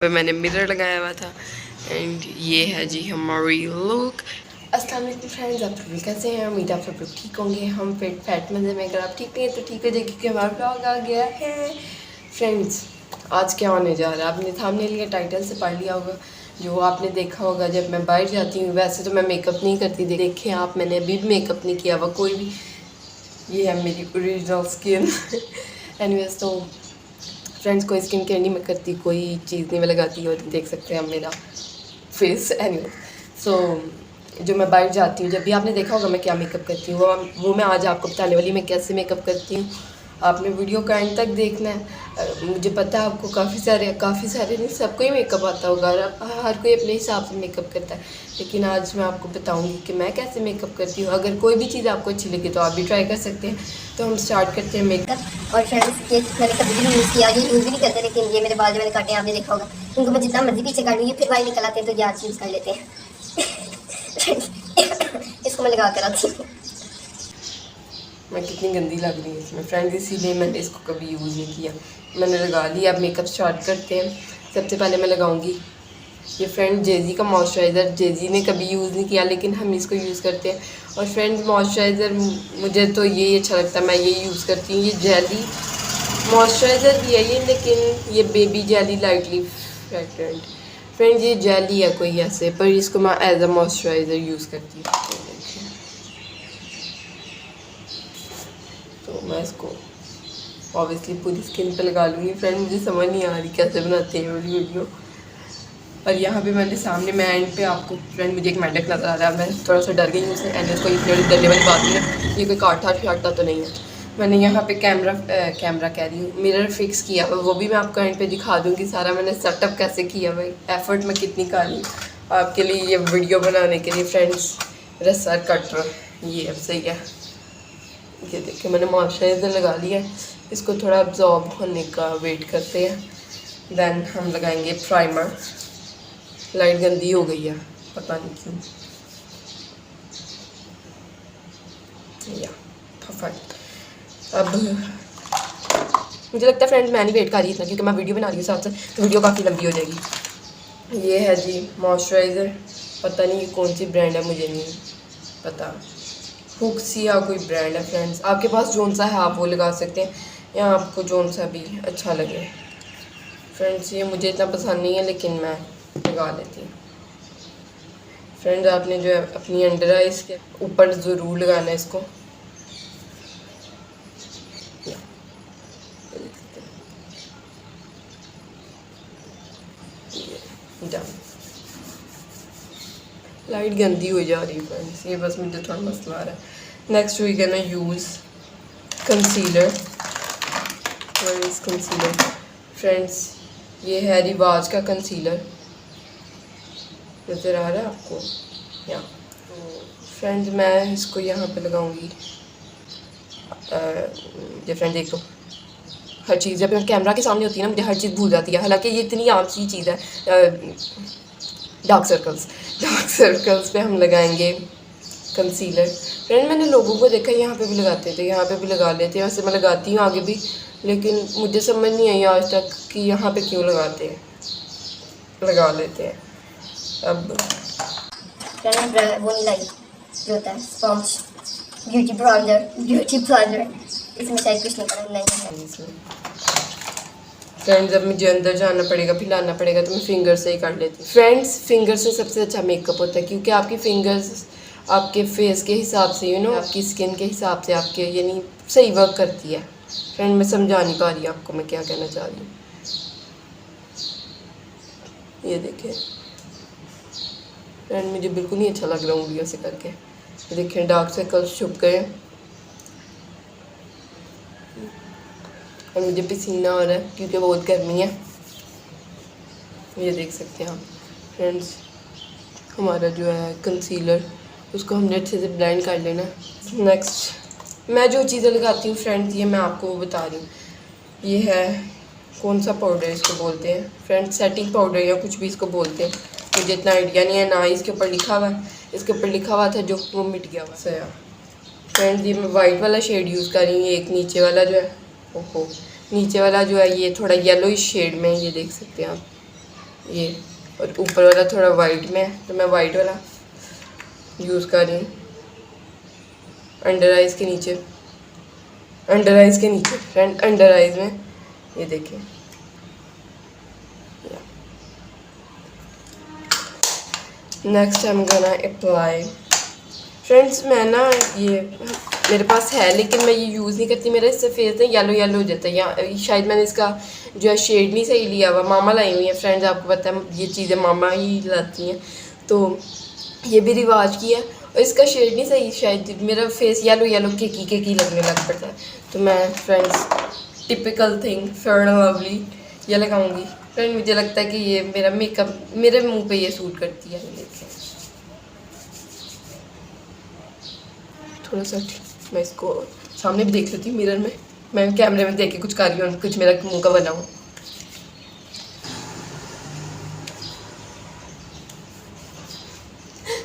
पे मैंने मिरर लगाया हुआ था। एंड ये है जी हमारी लुक। अस्सलाम वालेकुम फ्रेंड्स, आप सभी कैसे हैं? उम्मीद आप सब लोग ठीक होंगे। हम फिट फैट मज़े में, अगर आप ठीक नहीं है तो ठीक हो जाए क्योंकि हमारा ब्लॉग आ गया है। फ्रेंड्स आज क्या होने जा रहा है आपने थंबनेल या टाइटल से पढ़ लिया होगा। जो आपने देखा होगा जब मैं बाहर जाती हूँ, वैसे तो मैं मेकअप नहीं करती, देखें आप, मैंने अभी भी मेकअप नहीं किया हुआ कोई भी। ये है मेरी ओरिजिनल स्किन। एनीवेज तो फ्रेंड्स कोई स्किन केयर नहीं मैं करती, कोई चीज़ नहीं मैं लगाती, और देख सकते हैं मेरा फेस। एनीवे सो जो मैं बाहर जाती हूँ, जब भी आपने देखा होगा मैं क्या मेकअप करती हूँ, वो मैं आज आपको बताने वाली मैं कैसे मेकअप करती हूँ। आपने वीडियो का एंड तक देखना है। मुझे पता है आपको काफ़ी सारे नहीं, सबको ही मेकअप आता होगा, हर कोई अपने हिसाब से मेकअप करता है, लेकिन आज मैं आपको बताऊंगी कि मैं कैसे मेकअप करती हूँ। अगर कोई भी चीज़ आपको अच्छी लगे तो आप भी ट्राई कर सकते हैं। तो हम स्टार्ट करते हैं मेकअप। और फ्रेंड्स ये मैंने कभी भी यूज़ किया, ये यूज़ भी नहीं करते, लेकिन ये मेरे बाल जो मैंने काटे हैं आपने देखा होगा, इनको मैं जितना मर्जी पीछे काट लूँ ये फिर बाल निकल आते हैं, तो ये आज यूज़ कर लेते हैं। इसको मैं लगा कर आती हूँ। मैं कितनी गंदी लग रही है इसमें फ्रेंड्स, इसीलिए मैंने इसको कभी यूज़ नहीं किया। मैंने लगा लिया, अब मेकअप स्टार्ट करते हैं। सबसे पहले मैं लगाऊंगी ये फ्रेंड जेजी का मॉइस्चराइज़र। जेजी ने कभी यूज़ नहीं किया लेकिन हम इसको यूज़ करते हैं। और फ्रेंड मॉइस्चराइज़र मुझे तो ये अच्छा लगता है, मैं ये यूज़ करती हूँ। ये जेली मॉइस्चराइज़र भी है ये, लेकिन ये baby jelly lightly fragrant. Friend ये जेली है कोई ऐसे, पर इसको मैं एज अ मॉइस्चराइज़र यूज़ करती हूँ। तो मैं इसको ऑब्वियसली पूरी स्किन पे लगा लूँगी। फ्रेंड मुझे समझ नहीं आ रही कैसे बनाते हैं वाली वीडियो। और यहाँ पे मैंने सामने मैं एंड पे आपको फ्रेंड मुझे एक मेंढक नज़र आ रहा है, मैं थोड़ा सा डर गई हूँ उससे। एंड इसको ये डरने वाली बात नहीं है, ये कोई काटता शाटता तो नहीं है। मैंने यहाँ पे कैमरा कह रही हूँ, मिरर फिक्स किया हुआ, वो भी मैं आपको एंड पे दिखा दूँगी सारा मैंने सेटअप कैसे किया भाई, एफर्ट मैं कितनी कर रही हूँ आपके लिए ये वीडियो बनाने के लिए। फ्रेंड्स मेरा सर कट रहा है, ये अब सही है। ये देखिए मैंने मॉइस्चराइज़र लगा लिया है, इसको थोड़ा अब्जॉर्ब होने का वेट करते हैं। देन हम लगाएंगे प्राइमर। लाइट गंदी हो गई है पता नहीं क्यों। या परफेक्ट। अब मुझे लगता है फ्रेंड मैं नहीं वेट कर रही इतना, क्योंकि मैं वीडियो बना रही हूँ साथ साथ, तो वीडियो काफ़ी लंबी हो जाएगी। ये है जी मॉइस्चराइज़र, पता नहीं ये कौन सी ब्रांड है, मुझे नहीं पता। हुक्सिया कोई ब्रांड है फ्रेंड्स, आपके पास जौन सा है आप वो लगा सकते हैं, या आपको जौन सा भी अच्छा लगे। फ्रेंड्स ये मुझे इतना पसंद नहीं है लेकिन मैं लगा लेती हूँ। फ्रेंड्स आपने जो है अपनी अंडर आइज के ऊपर ज़रूर लगाना है इसको। लाइट गंदी हो जा रही है फ्रेंड्स, ये बस मुझे थोड़ा मसला आ रहा है। Next we can use concealer. Concealer friends ये है रिवाज का कंसीलर, नज़र आ रहा है आपको यहाँ। तो फ्रेंड्स मैं इसको यहाँ पे लगाऊंगी। ये फ्रेंड देख लो, हर चीज़ जब मैं कैमरा के सामने होती है ना मुझे हर चीज़ भूल जाती है, हालांकि ये इतनी आम सी चीज़ है। डार्क सर्कल्स पे हम लगाएंगे कंसीलर। फ्रेंड मैंने लोगों को देखा यहाँ पे भी लगाते थे, यहाँ पे भी लगा लेते हैं, वैसे मैं लगाती हूँ आगे भी, लेकिन मुझे समझ नहीं आई आज तक कि यहाँ पे क्यों लगाते हैं, लगा लेते हैं। अब वो नहीं लाई जो होता है स्पॉन्ज, ब्यूटी ब्रांडर, इसमें शायद कुछ नहीं करना नहीं है। फ्रेंड्स अब मुझे अंदर जाना पड़ेगा, फिर लाना पड़ेगा, तो मैं फिंगर से ही कर लेती हूँ। फ्रेंड्स फिंगर से सबसे अच्छा मेकअप होता है, क्योंकि आपकी फिंगर्स आपके फेस के हिसाब से आपकी स्किन के हिसाब से आपके यानी सही वर्क करती है। फ्रेंड मैं समझा नहीं पा रही आपको मैं क्या कहना चाह रही हूँ। ये देखिए फ्रेंड मुझे बिल्कुल नहीं अच्छा लग रहा उंगलियों से करके। ये देखिए डार्क सर्कल्स छुप गए और मुझे पसीना हो रहा है क्योंकि बहुत गर्मी है। ये देख सकते हैं आप फ्रेंड्स, हमारा जो है कंसीलर उसको हमने अच्छे से ब्लेंड कर लेना। नेक्स्ट मैं जो चीज़ें लगाती हूँ फ्रेंड्स ये मैं आपको बता रही हूँ। ये है कौन सा पाउडर इसको बोलते हैं फ्रेंड्स, सेटिंग पाउडर या कुछ भी इसको बोलते हैं, मुझे इतना आइडिया नहीं है, ना इसके ऊपर लिखा हुआ है। इसके ऊपर लिखा हुआ था जो वो मिट गया हुआ सया। फ्रेंड्स ये मैं वाइट वाला शेड यूज़ कर रही हूँ। एक नीचे वाला जो है नीचे वाला जो है ये थोड़ा येलो शेड में, ये देख सकते हैं आप, ये, और ऊपर वाला थोड़ा वाइट में है तो मैं वाइट वाला यूज़ कर रही हूँ अंडर आइज़ के नीचे, अंडर आइज़ के नीचे फ्रेंड, अंडर आइज़ में ये देखिए। Next I am gonna apply. Friends मैं ना ये मेरे पास है लेकिन मैं ये यूज़ नहीं करती, मेरा इससे फेस ना येलो येलो हो जाता है, या शायद मैंने इसका जो है शेड नहीं सही लिया हुआ। मामा लाई हुई है फ्रेंड्स, आपको पता है ये चीज़ें मामा ही लाती हैं, तो ये भी रिवाज की है और इसका शेड नहीं सही, शायद मेरा फेस येलो येलो केकी लगने लग पड़ता है। तो मैं friends typical thing fair and lovely ये लगाऊंगी फ्रेंड। मुझे लगता है कि ये मेरा मेकअप मेरे मुंह पे ये सूट करती है। थोड़ा सा मैं इसको सामने भी देख लेती हूँ मिरर में, मैं कैमरे में देख के कुछ कर रही हूँ, कुछ मेरा मुंह का बनाऊँ।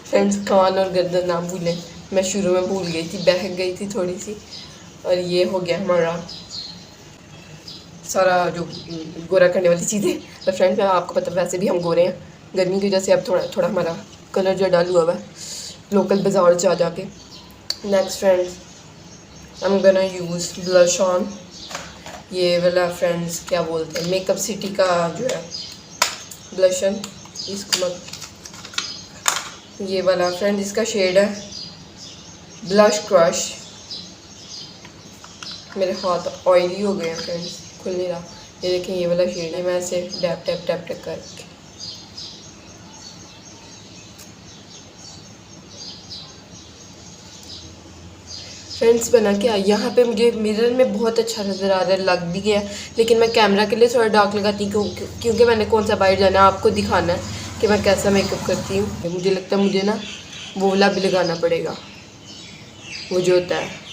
फ्रेंड्स कान और गर्दन ना भूलें, मैं शुरू में भूल गई थी, बहक गई थी थोड़ी सी, और ये हो गया हमारा सारा जो गोरा करने वाली चीज़ें। तो फ्रेंड्स मैं आपको पता वैसे भी हम गोरे हैं, गर्मी की वजह से अब थोड़ा थोड़ा हमारा कलर जो डालू हुआ है लोकल बाज़ार से आ जाके। Next friends I am gonna use blush on, ये वाला फ्रेंड्स क्या बोलते हैं मेकअप सिटी का जो है ब्लशन, इसको मत, ये वाला फ्रेंड इसका शेड है ब्लश क्रश। मेरे हाथ ऑयली हो गए हैं फ्रेंड्स, खुल नहीं रहा, ये देखें ये वाला शेड है, मैं ऐसे टैप टैप टैप टैप करके फ्रेंड्स बना के आई। यहाँ पे मुझे मिरर में बहुत अच्छा नज़र आ रहा है, लग भी गया, लेकिन मैं कैमरा के लिए थोड़ा डार्क लगाती हूँ क्योंकि मैंने कौन सा बाहर जाना है, आपको दिखाना है कि मैं कैसा मेकअप करती हूँ। मुझे लगता है मुझे ना वो वाला भी लगाना पड़ेगा, वो जो होता है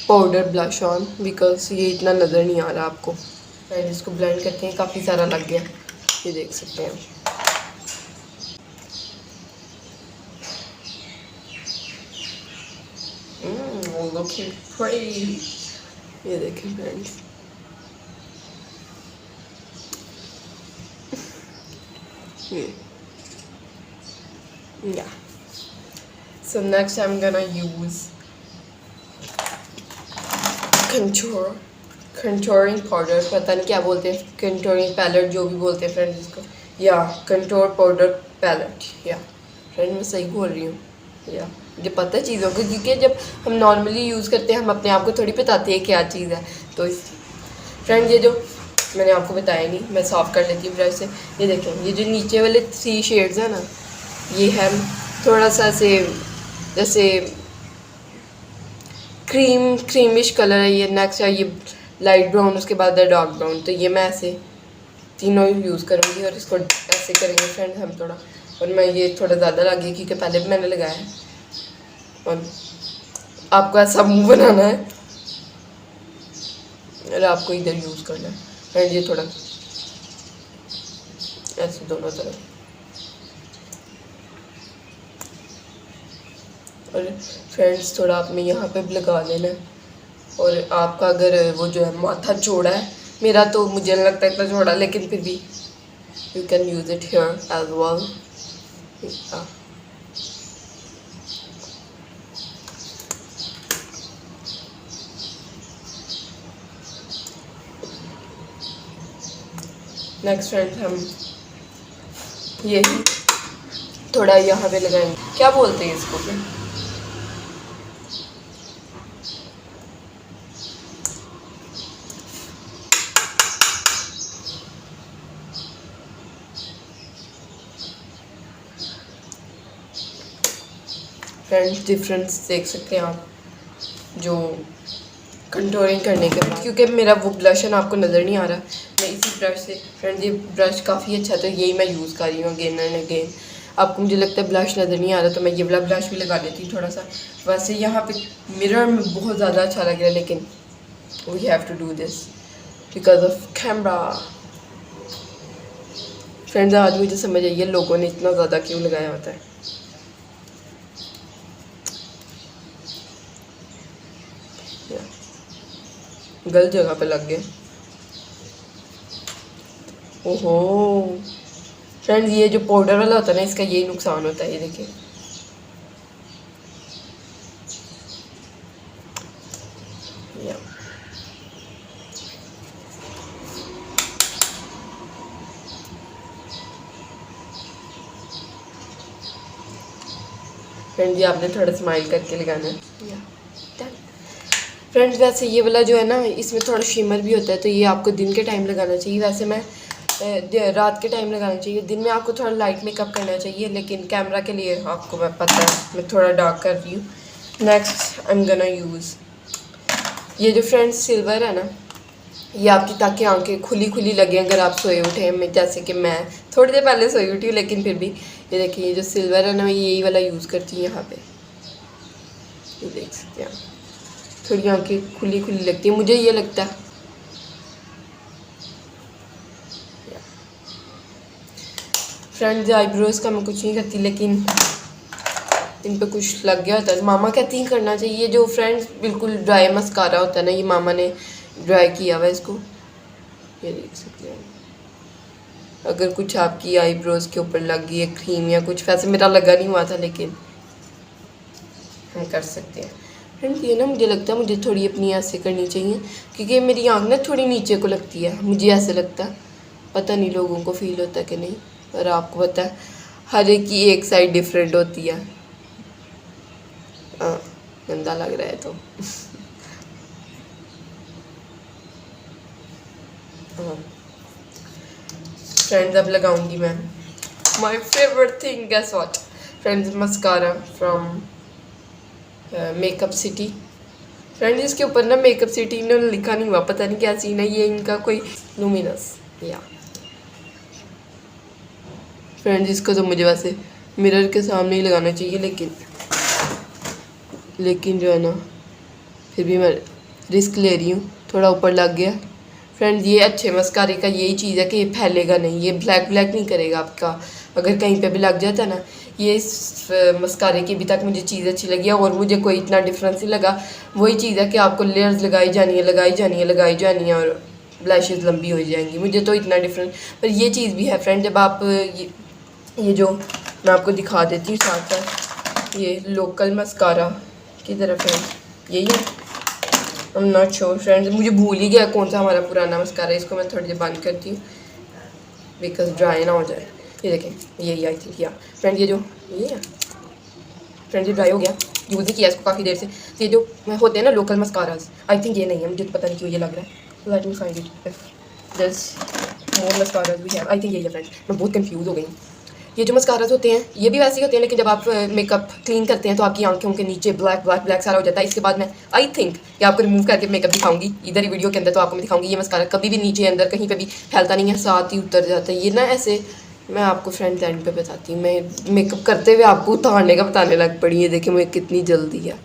पाउडर ब्लश ऑन, बिकॉज ये इतना नज़र नहीं आ रहा आपको। फ्रेंड इसको ब्लेंड करते हैं, काफ़ी सारा लग गया, ये देख सकते हैं। Looking pretty, ये देखें friends. Yeah. So next I'm gonna use contouring powder, पता नहीं क्या बोलते हैं, contouring palette जो भी बोलते हैं फ्रेंड्स इसको, या contour powder palette, या फ्रेंड मैं सही बोल रही हूँ, या मुझे पता है चीज़ों को, क्योंकि जब हम नॉर्मली यूज़ करते हैं हम अपने आप को थोड़ी बताते हैं क्या चीज़ है। तो इस फ्रेंड ये जो मैंने आपको बताया नहीं, मैं साफ़ कर लेती हूँ ब्रश से। ये देखें ये जो नीचे वाले 3 शेड्स हैं ना, ये है थोड़ा सा से जैसे क्रीमिश कलर है, ये नेक्स्ट है ये लाइट ब्राउन, उसके बाद है डार्क ब्राउन। तो ये मैं ऐसे तीनों यूज़ करूँगी और इसको ऐसे करेंगे फ्रेंड हम थोड़ा, और मैं ये थोड़ा ज़्यादा लगी क्योंकि पहले भी मैंने लगाया है, और आपको ऐसा मुंह बनाना है और आपको इधर यूज़ करना है फ्रेंड, ये थोड़ा ऐसे दोनों तरफ। और फ्रेंड्स थोड़ा आपने यहाँ पे भी लगा लेना है, और आपका अगर वो जो है माथा चौड़ा है, मेरा तो मुझे नहीं लगता इतना चौड़ा, लेकिन फिर भी you can use it here as well. Next friend हम यही थोड़ा यहाँ पे लगाएंगे, क्या बोलते हैं इसको फिर, फ्रेंड्स डिफरेंस देख सकते हैं आप जो कंटूरिंग करने के बाद, क्योंकि मेरा वो ब्लशन आपको नज़र नहीं आ रहा, मैं इसी ब्रश से फ्रेंड, ये ब्रश काफ़ी अच्छा तो यही मैं यूज़ कर रही हूँ अगेन एंड अगेन। आपको मुझे लगता है ब्लश नज़र नहीं आ रहा तो मैं ये वाला ब्लश भी लगा लेती हूँ थोड़ा सा। वैसे यहाँ पे मिरर में बहुत ज़्यादा अच्छा लग रहा है, लेकिन we have to do this because of camera. Friends आज मुझे समझ आई है लोगों ने इतना ज़्यादा क्यों लगाया होता है। गलत जगह पे लग गए, ओहो फ्रेंड्स ये जो पाउडर वाला होता है ना, इसका यही नुकसान होता है। ये देखिए, फ्रेंड्स ये आपने थोड़ा स्माइल करके लगाना है। फ्रेंड्स वैसे ये वाला जो है ना, इसमें थोड़ा शिमर भी होता है, तो ये आपको दिन के टाइम लगाना चाहिए। वैसे मैं रात के टाइम लगाना चाहिए, दिन में आपको थोड़ा लाइट मेकअप करना चाहिए, लेकिन कैमरा के लिए आपको मैं पता है मैं थोड़ा डार्क कर रही हूँ। Next I am gonna use ये जो फ्रेंड्स सिल्वर है ना, ये आपकी ताकि आंखें खुली खुली लगे अगर आप सोए उठे। मैं जैसे कि मैं थोड़ी देर पहले सोई उठी हूँ, लेकिन फिर भी ये देखिए, ये जो सिल्वर है ना, मैं यही वाला यूज़ करती हूँ यहाँ पे। ये देख सकते हैं, थोड़ी आंखें खुली खुली लगती है, मुझे ये लगता है। फ्रेंड्स आईब्रोज का मैं कुछ नहीं करती, लेकिन इन पे कुछ लग गया होता है। मामा कहती हैं करना चाहिए। जो फ्रेंड्स बिल्कुल ड्राई मस्कारा होता है ना, ये मामा ने ड्राई किया हुआ है इसको, ये देख सकते हैं। अगर कुछ आपकी आईब्रोज के ऊपर लग गई है क्रीम या कुछ, वैसे मेरा लगा नहीं हुआ था, लेकिन हम कर सकते हैं। फ्रेंड्स ये ना मुझे लगता है मुझे थोड़ी अपनी ऐसे करनी चाहिए, क्योंकि मेरी आँख ना थोड़ी नीचे को लगती है, मुझे ऐसे लगता है। पता नहीं लोगों को फील होता है कि नहीं, पर आपको पता है हर एक की एक साइड डिफरेंट होती है। गंदा लग रहा है तो फ्रेंड्स अब लगाऊंगी मैं my favourite thing, guess what friends, mascara from Makeup City. Friends इसके ऊपर ना मेकअप सिटी इन्होंने लिखा नहीं हुआ, पता नहीं क्या सीन है, ये इनका कोई लुमिनस या। फ्रेंड्स इसको तो मुझे वैसे मिरर के सामने ही लगाना चाहिए, लेकिन जो है ना, फिर भी मैं रिस्क ले रही हूँ, थोड़ा ऊपर लग गया। फ्रेंड्स ये अच्छे मस्कारे का यही चीज़ है कि ये फैलेगा नहीं, ये ब्लैक नहीं करेगा आपका। अगर कहीं पे भी लग जाता है ना, ये इस मस्कारे की अभी तक मुझे चीज़ अच्छी लगी है, और मुझे कोई इतना डिफरेंस नहीं लगा। वही चीज़ है कि आपको लेयर्स लगाई जानी है और ब्लैशेस लंबी हो जाएंगी, मुझे तो इतना डिफरेंस। पर ये चीज़ भी है फ्रेंड, जब आप ये जो मैं आपको दिखा देती हूँ साथ साथ, ये लोकल मस्कारा की तरफ है, यही है। I am not sure friends, मुझे भूल ही गया कौन सा हमारा पुराना मस्कारा है। इसको मैं थोड़ी देर बंद करती हूँ बिकॉज ड्राई ना हो जाए। ये देखें, यही आई थिंक, या फ्रेंड ये जो ये है फ्रेंड, ये ड्राई हो गया, यूज़ ही किया इसको काफ़ी देर से। ये जो होते हैं ना लोकल मस्काराज, आई थिंक ये नहीं है, मुझे तो पता नहीं क्यों ये लग रहा है। Let me find it if there more mascaras we have. I think यही है फ्रेंड्स, मैं बहुत कंफ्यूज हो गई। ये जो मस्काराज होते हैं ये भी वैसे ही होते हैं, लेकिन जब आप मेकअप क्लीन करते हैं तो आपकी आंखों के नीचे ब्लैक सारा हो जाता है। इसके बाद मैं आई थिंक कि आपको रिमूव करके मेकअप दिखाऊंगी इधर ही वीडियो के अंदर, तो आपको मैं दिखाऊंगी ये मस्कारा कभी भी नीचे अंदर कहीं पे भी फैलता नहीं है, साथ ही उतर जाता है। ये ना ऐसे मैं आपको फ्रेंड एंड पे बताती हूँ, मैं मेकअप करते हुए आपको उतारने का बताने लग पड़ी है। देखिए मैं कितनी जल्दी है।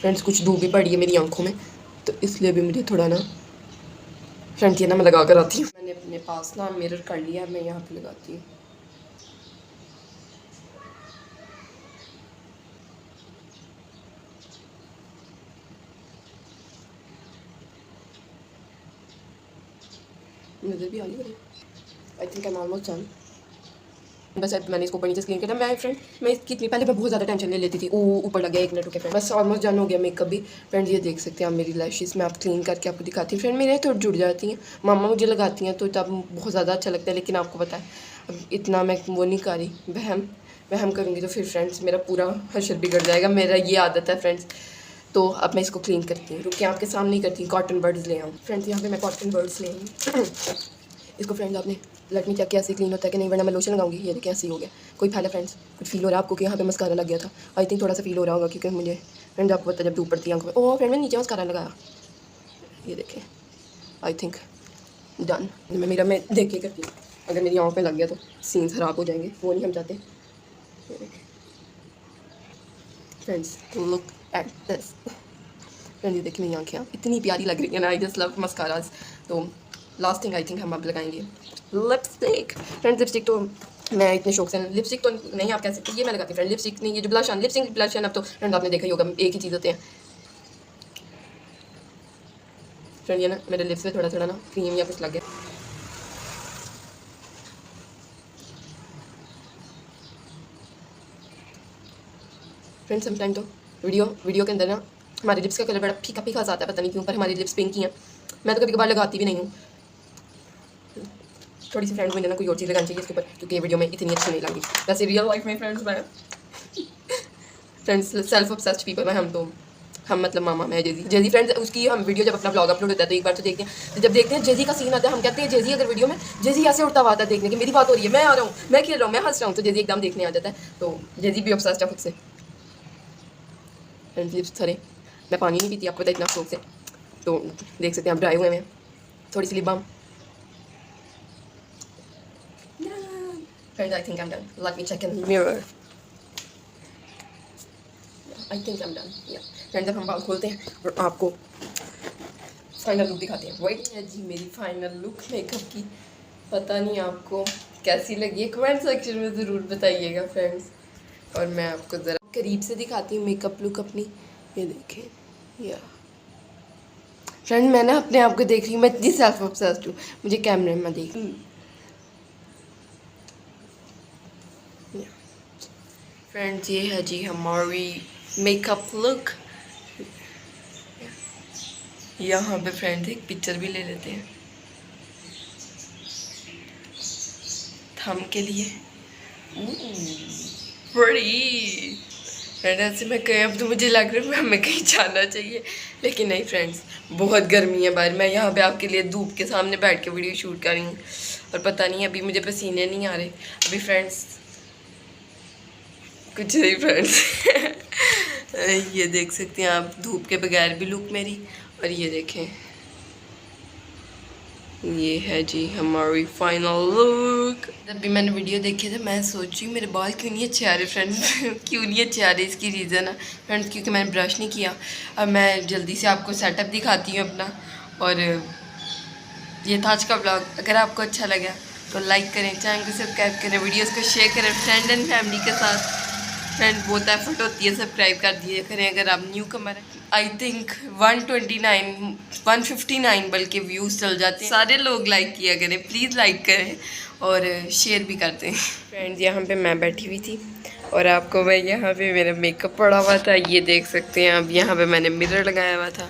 फ्रेंड्स कुछ धूप भी पड़ी है मेरी आंखों में, तो इसलिए भी मुझे थोड़ा ना फ्रेंड ये ना मैं लगा कर आती हूँ। मैंने अपने पास ना मिरर कर लिया, मैं यहाँ पे लगाती हूँ। नजर भी आ रही है। I think I am almost done. बस अब मैंने इसको ऊपर नीचे स्क्रीन किया। मैं फ्रेंड मैं कितनी पहले मैं बहुत ज़्यादा टेंशन ले लेती थी, ऊपर लग गया 1 मिनट रुके फ्रेंड, बस ऑलमोस्ट डन हो गया मेकअप भी। फ्रेंड ये देख सकते हैं आप मेरी लैशेस, मैं आप क्लीन करके आपको दिखाती हूँ। फ्रेंड मेरे थोड़ी जुड़ जाती हैं, मामा मुझे लगाती हैं तो तब बहुत ज़्यादा अच्छा लगता है, लेकिन आपको पता है अब इतना मैं वो नहीं कर रही, वहम करूँगी तो फिर फ्रेंड्स मेरा पूरा हशर बिगड़ जाएगा। मेरा ये आदत है फ्रेंड्स। तो अब मैं इसको क्लीन करती हूँ, रुकिए आपके सामने ही करती हूँ। कॉटन बर्ड्स ले आऊँ फ्रेंड्स, यहाँ पे मैं कॉटन बर्ड्स ले आई। इसको फ्रेंड्स आपने लेट मी चेक किया ऐसे क्लीन होता है कि नहीं, वरना मैं लोशन लगाऊंगी। ये देखिए ऐसे ही हो गया। कोई फैला फ्रेंड्स, कुछ फील हो रहा है आपको कि यहाँ पे मस्कारा लग गया था? आई थिंक थोड़ा सा फील हो रहा होगा, क्योंकि मुझे फ्रेंड आपको पता है जब धूप पड़ती है आंखों में। ओह फ्रेंड मैंने नीचे मस्कारा लगाया, ये देखें। I think done. मैं देख के करती हूँ, अगर मेरी आँख पे लग गया तो सीन्स ख़राब हो जाएंगे, वो नहीं हम चाहते। ये देखें friends, look at this. Friend ये देखिए मेरी आँखें इतनी प्यारी लग रही है ना, आई जस्ट लव मस्काराज। तो लास्ट थिंग आई थिंक हम अब लगाएंगे लिपस्टिक। फ्रेंड्स लिपस्टिक तो मैं इतने शौक से लिपस्टिक तो नहीं आप कह सकते, ये मैं लगाती हूँ फ्रेंड, लिपस्टिक नहीं, ये जो ब्लशन, लिपस्टिक ब्लशन अब तो फ्रेंड आपने देखा ही होगा एक ही चीज़ होते हैं फ्रेंड। ये ना मेरे लिप्स में थोड़ा थोड़ा ना क्रीम या कुछ लग गया। फ्रेंड समटाइम तो वीडियो के अंदर ना हमारे लिप्स का कलर बड़ा फीका फीका आता है, पता नहीं क्यों, पर हमारी लिप्स पिंक ही हैं। मैं तो कभी कभार लगाती भी नहीं हूँ। थोड़ी सी फ्रेंड मुझे ना कोई और चीज़ लगानी चाहिए इसके ऊपर, क्योंकि ये वीडियो में इतनी अच्छी नहीं लगी। वैसे रियल लाइफ में फ्रेंड्स मैं फ्रेंड्स सेल्फ ऑब्सेस्ड पीपल है हम मतलब मामा मैं जेजी फ्रेंड्स, उसकी हम वीडियो जब अपना ब्लॉग अपलोड होता है तो एक बार तो देखते हैं, तो जब देखते हैं जेजी का सीन आता है हम कहते हैं जेजी अगर वीडियो में जेजी ऐसे उड़ता हुआ आता है देखने की, मेरी बात हो रही है, मैं आ रहा हूँ, मैं खेल रहा हूँ, मैं हंस रहा हूँ, तो जेजी एकदम देखने आ जाता है। तो जेजी भी ऑब्सेस्ड है खुद से। फ्रेंड्स लिप्स थरे, मैं पानी नहीं पीती आपको पता इतना शौक से, तो देख सकते हैं आप ड्राई हुए हैं, थोड़ी सी lip balm. Friends, I think I'm done. Let me check in the mirror. I think I'm done. Yeah. Friends, अब हम बाल खोलते हैं और आपको फाइनल लुक दिखाते हैं। वही है जी मेरी फाइनल लुक मेकअप की। पता नहीं आपको कैसी लगी है, कमेंट सेक्शन में ज़रूर बताइएगा फ्रेंड्स। और मैं आपको ज़रा करीब से दिखाती हूँ मेकअप लुक अपनी। ये देखें या फ्रेंड, मैं ना अपने आप को देख रही हूँ, मैं इतनी सेल्फ ऑब्सेस्ड हूँ, मुझे कैमरे में देख। फ्रेंड्स ये है जी हमारी मेकअप लुक। यहाँ पे फ्रेंड्स एक पिक्चर भी ले लेते हैं थंब के लिए। बड़ी फ्रेंड ऐसे मैं कहीं, अब तो मुझे लग रहा है हमें कहीं जाना चाहिए, लेकिन नहीं फ्रेंड्स बहुत गर्मी है बाहर। मैं यहाँ पे आपके लिए धूप के सामने बैठ के वीडियो शूट कर रही हूँ और पता नहीं अभी मुझे पसीने नहीं आ रहे अभी फ्रेंड्स, कुछ नहीं फ्रेंड्स। ये देख सकते हैं आप धूप के बगैर भी लुक मेरी। और ये देखें ये है जी हमारी फाइनल लुक। जब भी मैंने वीडियो देखी था मैं सोच रही हूँ मेरे बाल क्यों नहीं अच्छे आ रहे फ्रेंड्स। क्यों नहीं अच्छे आ रहे, इसकी रीज़न है फ्रेंड्स क्योंकि मैंने ब्रश नहीं किया। अब मैं जल्दी से आपको सेटअप दिखाती हूँ अपना। और ये था आज का ब्लॉग। अगर आपको अच्छा लगा तो लाइक करें, चैनल को सब्सक्राइब करें, वीडियोज़ को शेयर करें फ्रेंड एंड फैमिली के साथ। फ्रेंड बहुत एफर्ट होती है, सब्सक्राइब कर दिए करें अगर आप न्यू कमर हैं। आई थिंक 159 बल्कि व्यूज़ चल जाते हैं। सारे लोग लाइक किया करें, प्लीज़ लाइक करें और शेयर भी करते हैं। फ्रेंड्स यहाँ पे मैं बैठी हुई थी और आपको मैं यहाँ पे मेरा मेकअप पड़ा हुआ था, ये देख सकते हैं। अब यहाँ पे मैंने मिरर लगाया हुआ था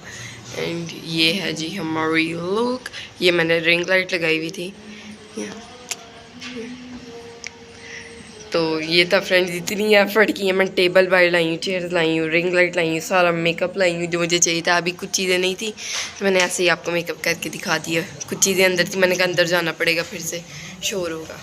एंड ये है जी हमारी लुक। ये मैंने रिंग लाइट लगाई हुई थी। तो ये था फ्रेंड्स, इतनी एफर्ट की है। मैं टेबल बाइट लाई हूँ, चेयर्स लाई हूँ, रिंग लाइट लाई हूँ, सारा मेकअप लाई हूँ जो मुझे चाहिए था। अभी कुछ चीज़ें नहीं थी तो मैंने ऐसे ही आपको मेकअप करके दिखा दिया। कुछ चीज़ें अंदर थी, मैंने कहा अंदर जाना पड़ेगा फिर से शोर होगा।